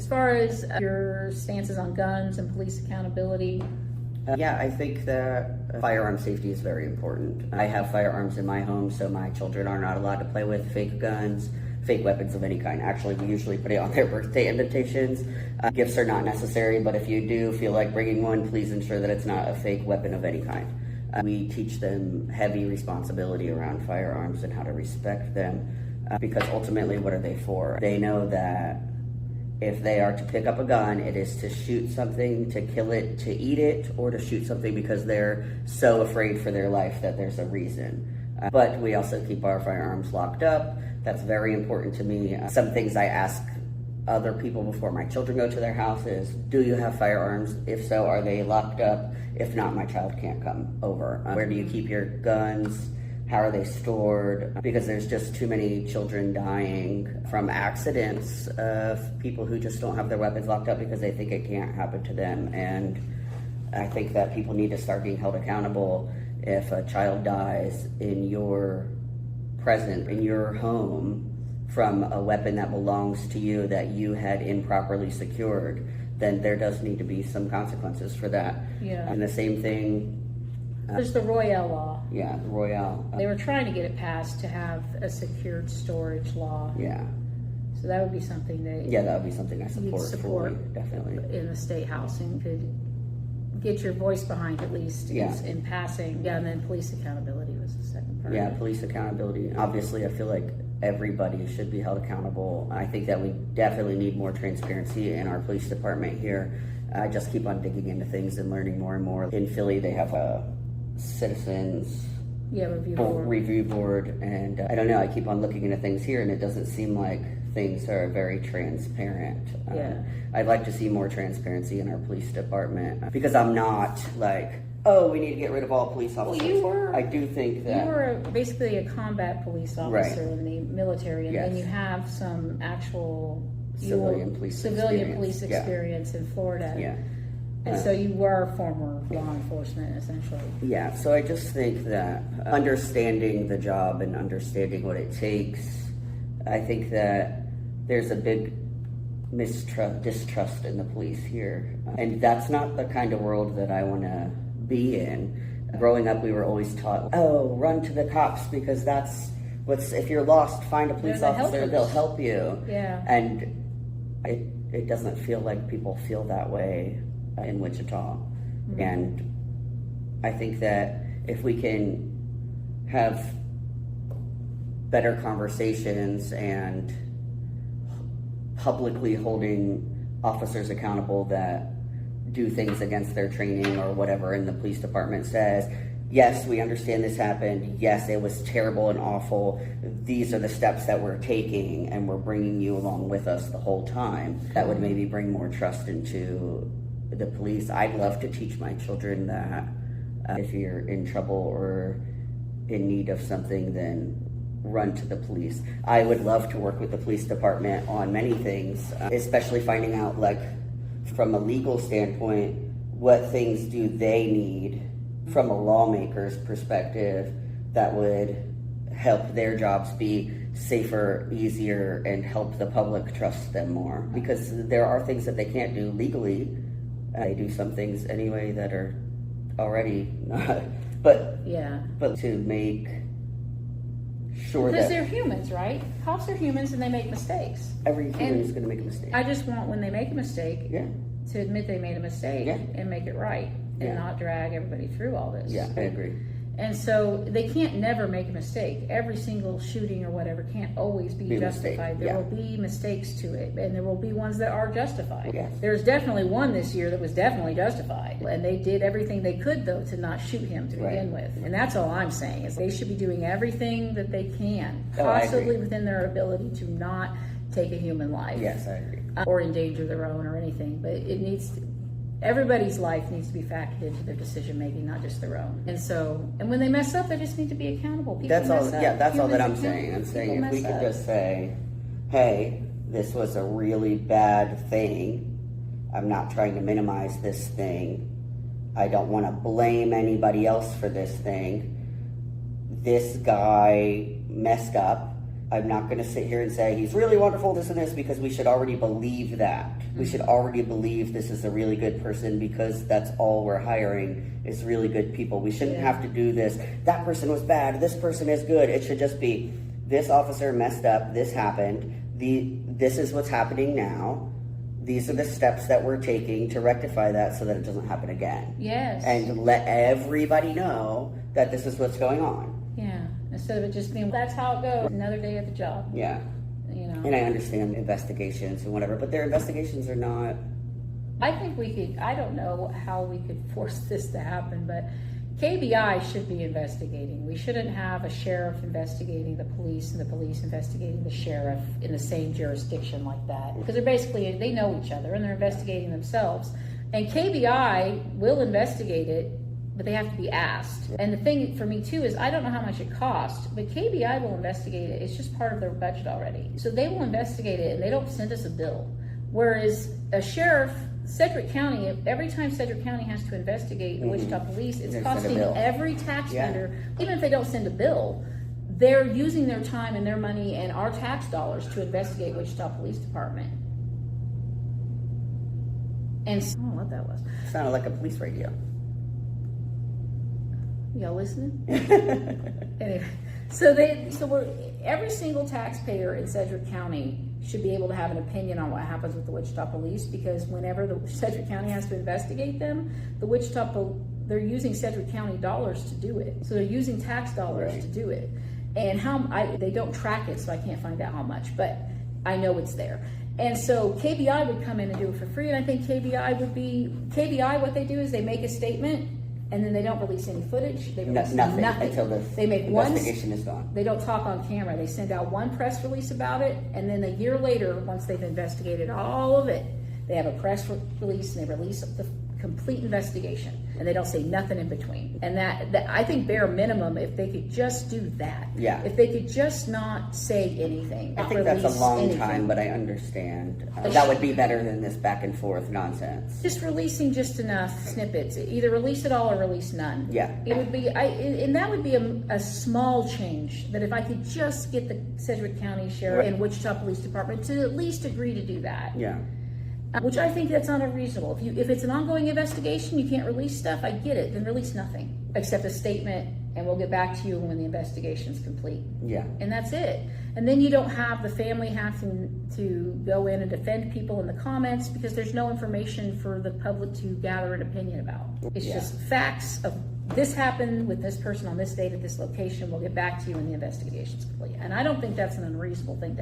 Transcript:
As far as your stances on guns and police accountability? Yeah, I think that firearm safety is very important. I have firearms in my home, so my children are not allowed to play with fake guns, fake weapons of any kind. Actually, we usually put it on their birthday invitations. Gifts are not necessary, but if you do feel like bringing one, please ensure that it's not a fake weapon of any kind. We teach them heavy responsibility around firearms and how to respect them, because ultimately, what are they for? They know that if they are to pick up a gun, it is to shoot something, to kill it, to eat it, or to shoot something because they're so afraid for their life that there's a reason. But we also keep our firearms locked up. That's very important to me. Some things I ask other people before my children go to their house is, do you have firearms? If so, are they locked up? If not, my child can't come over. Where do you keep your guns? How are they stored? Because there's just too many children dying from accidents of people who just don't have their weapons locked up because they think it can't happen to them. And I think that people need to start being held accountable. If a child dies in your presence, in your home, from a weapon that belongs to you that you had improperly secured, then there does need to be some consequences for that. Yeah. And the same thing. There's the Royale law. Yeah, the Royale. They were trying to get it passed to have a secured storage law. Yeah. So that would be something that. Yeah, that would be something I support fully, definitely. In the state house, and could get your voice behind at least. Yeah. In passing. Yeah, and then police accountability was the second part. Yeah, police accountability. Obviously, I feel like everybody should be held accountable. I think that we definitely need more transparency in our police department here. I just keep on digging into things and learning more and more. In Philly, they have a citizens review board, and I don't know, I keep on looking into things here, and it doesn't seem like things are very transparent. I'd like to see more transparency in our police department, because I'm not like, oh, we need to get rid of all police officers. Well, I do think that you were basically a combat police officer in the military, and then you have some actual civilian police experience in Florida. Yeah. And so you were former law enforcement, essentially. Yeah, so I just think that understanding the job and understanding what it takes, I think that there's a big distrust in the police here. And that's not the kind of world that I want to be in. Growing up, we were always taught, oh, run to the cops because that's if you're lost, find a police officer, they'll help you. Yeah. And it doesn't feel like people feel that way in Wichita. Mm-hmm. And I think that if we can have better conversations and publicly holding officers accountable that do things against their training or whatever, and the police department says, yes, we understand this happened. Yes, it was terrible and awful. These are the steps that we're taking, and we're bringing you along with us the whole time. That would maybe bring more trust into the police. I'd love to teach my children that if you're in trouble or in need of something, then run to the police. I would love to work with the police department on many things, especially finding out, like, from a legal standpoint, what things do they need from a lawmaker's perspective that would help their jobs be safer, easier, and help the public trust them more. Because there are things that they can't do legally. They do some things anyway that are already not. But to make sure because that they're humans, right? Cops are humans and they make mistakes. Every human is going to make a mistake. I just want, when they make a mistake, to admit they made a mistake and make it right, and not drag everybody through all this. Yeah, I agree. And so they can't never make a mistake. Every single shooting or whatever can't always be justified. There will be mistakes to it, and there will be ones that are justified. Yes. There's definitely one this year that was definitely justified, and they did everything they could, though, to not shoot him to begin with. And that's all I'm saying, is they should be doing everything that they can, possibly within their ability, to not take a human life. Yes, I agree. Or endanger their own or anything, but it needs to, everybody's life needs to be factored into their decision making, not just their own. And so, and when they mess up, they just need to be accountable. People that's all. Up. Yeah, that's all that I'm Humans saying. I'm saying if we could up. just say, "Hey, this was a really bad thing. I'm not trying to minimize this thing. I don't want to blame anybody else for this thing. This guy messed up. I'm not going to sit here and say he's really wonderful, this and this, because we should already believe that. We should already believe this is a really good person because that's all we're hiring is really good people. We shouldn't have to do this. That person was bad. This person is good. It should just be this officer messed up. This happened. This is what's happening now. These are the steps that we're taking to rectify that so that it doesn't happen again. Yes. And let everybody know that this is what's going on. Yeah. Instead of it just being, that's how it goes. Another day at the job. Yeah. You know. And I understand investigations and whatever, but their investigations are not. I think we could, I don't know how we could force this to happen, but KBI should be investigating. We shouldn't have a sheriff investigating the police and the police investigating the sheriff in the same jurisdiction like that. Because they're basically, they know each other and they're investigating themselves. And KBI will investigate it, but they have to be asked. And the thing for me too is I don't know how much it costs, but KBI will investigate it. It's just part of their budget already. So they will investigate it and they don't send us a bill. Whereas a sheriff, Sedgwick County, every time Sedgwick County has to investigate the Wichita Police, it's costing every taxpayer, even if they don't send a bill, they're using their time and their money and our tax dollars to investigate Wichita Police Department. And I don't know what that was. Sounded like a police radio. Y'all listening? Anyway, so we're every single taxpayer in Sedgwick County should be able to have an opinion on what happens with the Wichita Police, because whenever the Sedgwick County has to investigate them, they're using Sedgwick County dollars to do it. So they're using tax dollars to do it. And they don't track it, so I can't find out how much, but I know it's there. And so KBI would come in and do it for free, and I think KBI, what they do is they make a statement, and then they don't release any footage. They release nothing until the investigation is done. They don't talk on camera. They send out one press release about it, and then a year later, once they've investigated all of it, they have a press release and they release the complete investigation, and they don't say nothing in between. And that I think bare minimum, if they could just do that, if they could just not say anything. I think that's a long time, but I understand. That would be better than this back and forth nonsense. Just releasing just enough snippets, either release it all or release none. Yeah. It would be, and that would be a small change, that if I could just get the Sedgwick County Sheriff and Wichita Police Department to at least agree to do that. Yeah. Which I think that's not unreasonable. If it's an ongoing investigation, you can't release stuff, I get it, then release nothing. Except a statement, and we'll get back to you when the investigation's complete. Yeah. And that's it. And then you don't have the family having to go in and defend people in the comments, because there's no information for the public to gather an opinion about. It's just facts of this happened with this person on this date at this location. We'll get back to you when the investigation's complete. And I don't think that's an unreasonable thing to